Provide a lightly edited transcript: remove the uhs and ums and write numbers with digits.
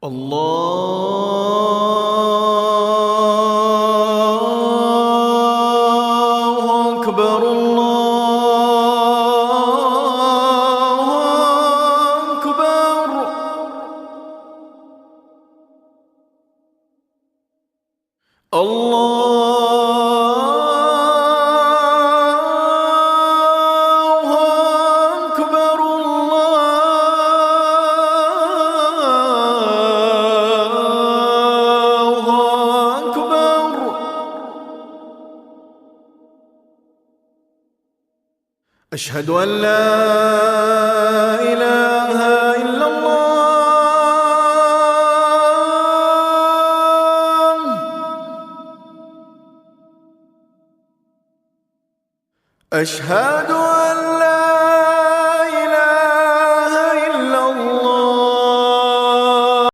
الله أكبر الله أكبر. أشهد أن لا إله إلا الله. أشهد